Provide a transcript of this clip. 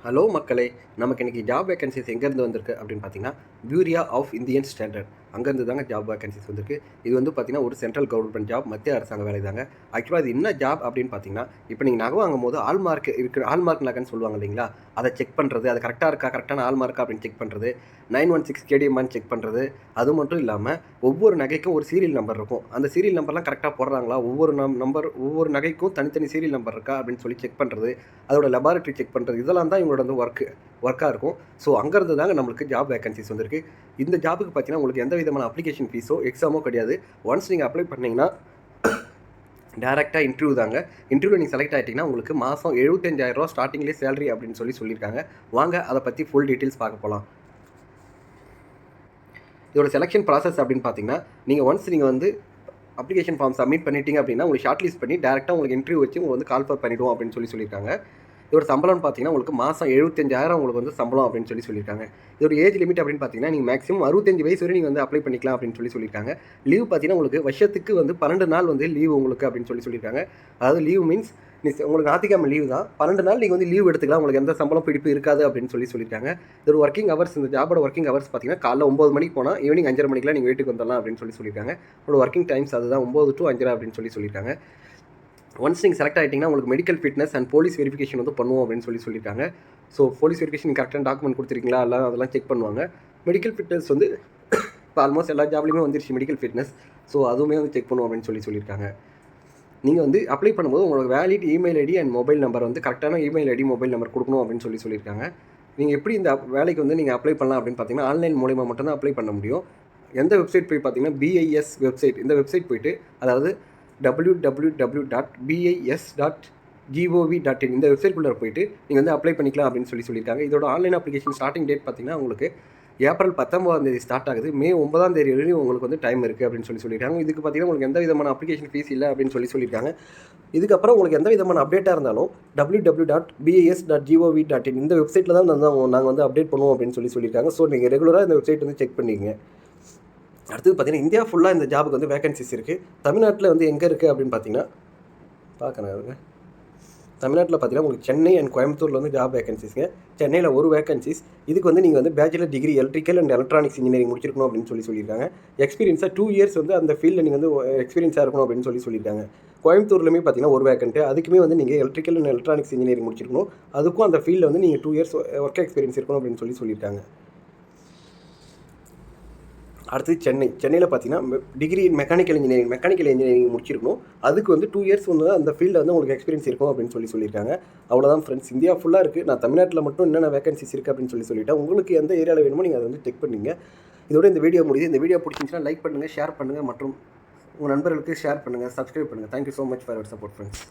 Hello மக்களே, நமக்கு இன்றைக்கி ஜாப் வேகன்சிஸ் எங்கேருந்து வந்திருக்கு அப்படின்னு பார்த்தீங்கன்னா, பியூரியா ஆஃப் இந்தியன் ஸ்டாண்டர்ட் அங்கேருந்து தாங்க ஜாப் வேகன்சிஸ் வந்திருக்கு. இது வந்து பார்த்தீங்கன்னா ஒரு சென்ட்ரல் கவர்மெண்ட் ஜாப், மத்திய அரசாங்க வேலை தாங்க. ஆக்சுவலாக இது என்ன ஜாப் அப்படின்னு பார்த்தீங்கன்னா, இப்போ நீங்கள் நகை வாங்கும்போது ஹால்மார்க் இருக்கிற ஹால்மார்க் நகைன்னு சொல்லுவாங்க இல்லைங்களா, அதை செக் பண்ணுறது, அது கரெக்டாக இருக்கா, கரெக்டான ஹால்மார்க்கா அப்படின்னு செக் பண்ணுறது, 916 கேடிஎம்மான்னு செக் பண்ணுறது. அது மட்டும் இல்லாமல் ஒவ்வொரு நகைக்கும் ஒரு சீரியல் நம்பர் இருக்கும். அந்த சீரியல் நம்பர்லாம் கரெக்டாக போடுறாங்களா, ஒவ்வொரு நகைக்கும் தனித்தனி சீரியல் நம்பர் இருக்கா அப்படின்னு சொல்லி செக் பண்ணுறது, அதோட லெபார்ட்டரி செக் பண்ணுறது, இதெல்லாம் தான் இவங்களோட வந்து ஒர்க்காக இருக்கும். ஸோ அங்கேருந்து தாங்க நம்மளுக்கு ஜாப் வேகன்சிஸ் வந்திருக்கு. இந்த ஜாபுக்கு பார்த்தீங்கன்னா உங்களுக்கு எந்த விதமான அப்ளிகேஷன் ஃபீஸோ எக்ஸாமோ கிடையாது. ஒன்ஸ் நீங்கள் அப்ளை பண்ணிங்கன்னா டேரெக்டாக இன்டர்வியூ தாங்க. இன்டர்வியூ நீங்கள் செலக்ட் ஆகிட்டிங்கன்னா உங்களுக்கு மாதம் 75,000 ஸ்டார்டிங்லேயே சேலரி அப்படின்னு சொல்லியிருக்காங்க. வாங்க அதை பற்றி ஃபுல் டீட்டெயில்ஸ் பார்க்க போகலாம். இதோட செலெக்ஷன் ப்ராசஸ் அப்படின்னு பார்த்தீங்கன்னா, நீங்கள் வந்து அப்ளிகேஷன் ஃபார்ம் சப்மிட் பண்ணிட்டீங்க அப்படின்னா உங்களுக்கு ஷார்ட் லிஸ்ட் பண்ணி டேரெக்டாக உங்களுக்கு இன்டர்வியூ வச்சு உங்களுக்கு வந்து கால் ஃபர் பண்ணிவிடுவோம் அப்படின்னு சொல்லியிருக்காங்க. இதோட சம்பளம்னு பார்த்தீங்கன்னா உங்களுக்கு மாதம் 75,000 உங்களுக்கு வந்து சம்பளம் அப்படின்னு சொல்லியிருக்காங்க. இதோட ஏஜ் லிமிட் அப்படின்னு பார்த்தீங்கன்னா நீங்கள் மேக்ஸிமம் 65 வயசு வரை நீங்கள் வந்து அப்ளை பண்ணிக்கலாம் அப்படின்னு சொல்லியிருக்காங்க. லீவ் பார்த்தீங்கன்னா உங்களுக்கு வருஷத்துக்கு வந்து 12 நாள் வந்து லீவ் உங்களுக்கு அப்படின்னு சொல்லியிருக்காங்க. அதாவது லீவ் மீன்ஸ் உங்களுக்கு ஞாயிற்றுக்கிழமை லீவ் தான், 12 நாள் நீங்கள் வந்து லீவ் எடுத்துக்கலாம், உங்களுக்கு எந்த சம்பளம் பிடிப்பு இருக்காது அப்படின்னு சொல்லியிருக்காங்க. இதோட ஒர்க்கிங் ஹவர்ஸ், இந்த ஜாபோட ஒர்க்கிங் ஹவர்ஸ் பார்த்தீங்கன்னா காலைல 9 மணிக்கு போனால் ஈவினிங் 5:30 மணிக்கெலாம் நீங்கள் வீட்டுக்கு வந்துடலாம் அப்படின்னு சொல்லியிருக்காங்க. உங்களோட ஒர்க்கிங் டைம்ஸ் அதுதான் 9 to 5:30 அப்படின்னு சொல்லியிருக்காங்க. ஒன்ஸ் நீங்கள் செலக்ட் ஆகிட்டிங்கன்னா உங்களுக்கு medical fitness and police verification வந்து பண்ணுவோம் அப்படின்னு சொல்லியிருக்காங்க. ஸோ போலீஸ் வெரிஃபிகேஷன் கரெக்டான டாக்குமெண்ட் கொடுத்துருக்கீங்களா, எல்லாம் அதெல்லாம் செக் பண்ணுவாங்க. மெடிக்கல் ஃபிட்னஸ் வந்து இப்போ ஆல்மோஸ்ட் எல்லா ஜாப்லையுமே வந்துருச்சு மெடிக்கல் ஃபிட்னஸ். ஸோ அதுவுமே வந்து செக் பண்ணுவோம் அப்படின்னு சொல்லியிருக்காங்க. நீங்கள் வந்து அப்ளை பண்ணும்போது உங்களோட valid email ID and mobile number வந்து கரெக்டான இமெயில் ஐடி மொபைல் நம்பர் கொடுக்கணும் அப்படின்னு சொல்லியிருக்காங்க. நீங்கள் எப்படி இந்த வேலைக்கு வந்து நீங்கள் அப்ளை பண்ணலாம் அப்படின்னு பார்த்தீங்கன்னா ஆன்லைன் மூலிமா மட்டும்தான் அப்ளை பண்ண முடியும். எந்த வெப்சைட் போய் பார்த்தீங்கன்னா BIS வெப்சைட், இந்த வெப்சைட் போய்ட்டு அதாவது www.bis.gov.in இந்த வெப்சைட்குள்ளே போய்ட்டு நீங்கள் வந்து அப்ளை பண்ணிக்கலாம் அப்படின்னு சொல்லியிருக்காங்க. இதோட ஆன்லைன் அப்ளிகேஷன் ஸ்டார்டிங் டேட் பார்த்தீங்கன்னா உங்களுக்கு ஏப்ரல் 19 ஸ்டார்ட் ஆகுது. மே 9 வரையும் உங்களுக்கு வந்து டைம் இருக்குது அப்படின்னு சொல்லியிருக்காங்க. இதுக்கு பார்த்தீங்கன்னா உங்களுக்கு எந்த விதமான அப்ளிகேஷன் ஃபீஸ் இல்லை அப்படின்னு சொல்லியிருக்காங்க. இதுக்கப்புறம் உங்களுக்கு எந்த விதமான அப்டேட்டாக இருந்தாலும் www.bis.gov.in இந்த வெப்சைட்டில் தான் நாங்கள் வந்து அப்டேட் பண்ணுவோம் அப்படின்னு சொல்லியிருக்காங்க. ஸோ நீங்கள் ரெகுலராக இந்த வெப்சைட் வந்து செக் பண்ணிங்க. அடுத்தது பார்த்தீங்கன்னா இந்தியா ஃபுல்லாக இந்த ஜாபுக்கு வந்து வேகன்சிஸ் இருக்குது. தமிழ்நாட்டில் வந்து எங்கே இருக்குது அப்படின்னு பார்த்தீங்கன்னா பார்க்கணும். தமிழ்நாட்டில் பார்த்தீங்கன்னா உங்களுக்கு சென்னை அண்ட் கோயம்புத்தூரில் வந்து ஜாப் வேகன்சிஸ்ங்க. சென்னையில் ஒரு வேகன்சிஸ். இதுக்கு வந்து நீங்கள் வந்து bachelor degree electrical and electronics engineering முடிச்சிருக்கணும் அப்படின்னு சொல்லியிருக்காங்க. எக்ஸ்பீரியன்ஸாக 2 இயர்ஸ் வந்து அந்த ஃபீல்டில் நீங்கள் வந்து எக்ஸ்பீரியன்ஸாக இருக்கணும் அப்படின்னு சொல்லியிருக்காங்க. கோயம்புத்தூர்லையுமே பார்த்தீங்கன்னா ஒரு வேகன்ட்டு, அதுக்குமே வந்து நீங்கள் எலக்ட்ரிக்கல் அண்ட் எலக்ட்ரானிக்ஸ் இன்ஜினியரிங் முடிச்சிருக்கணும். அதுக்கும் அந்த ஃபீல்டில் வந்து நீங்கள் 2 இயர்ஸ் ஒர்க் எக்ஸ்பீரியன்ஸ் இருக்கணும் அப்படின்னு சொல்லியிருக்காங்க. அடுத்து சென்னையில் பார்த்தீங்கன்னா டிகிரி மெக்கானிக்கல் இன்ஜினியரிங் முடிச்சிருக்கணும். அதுக்கு வந்து 2 இயர்ஸ் வந்து அந்த ஃபீல்டில் வந்து உங்களுக்கு எக்ஸ்பீரியன்ஸ் இருக்கும் அப்படின்னு சொல்லியிருக்காங்க. அவ்வளோதான் ஃப்ரெண்ட்ஸ், இந்தியா ஃபுல்லாக இருக்குது. நான் தமிழ்நாட்டில் மட்டும் என்னென்ன வேகன்சிஸ் இருக்குது அப்படின்னு சொல்லிட்டேன். உங்களுக்கு எந்த ஏரியாவில் வேணுமோ நீங்கள் அதை வந்து செக் பண்ணிங்க. இதோட இந்த வீடியோ முடியுது. இந்த வீடியோ பிடிச்சிருந்துச்சுன்னா லைக் பண்ணுங்கள், ஷேர் பண்ணுங்கள் மற்றும் உங்கள் நண்பர்களுக்கு ஷேர் பண்ணுங்கள், சப்ஸ்கிரைப் பண்ணுங்கள். Thank you so much for your support friends.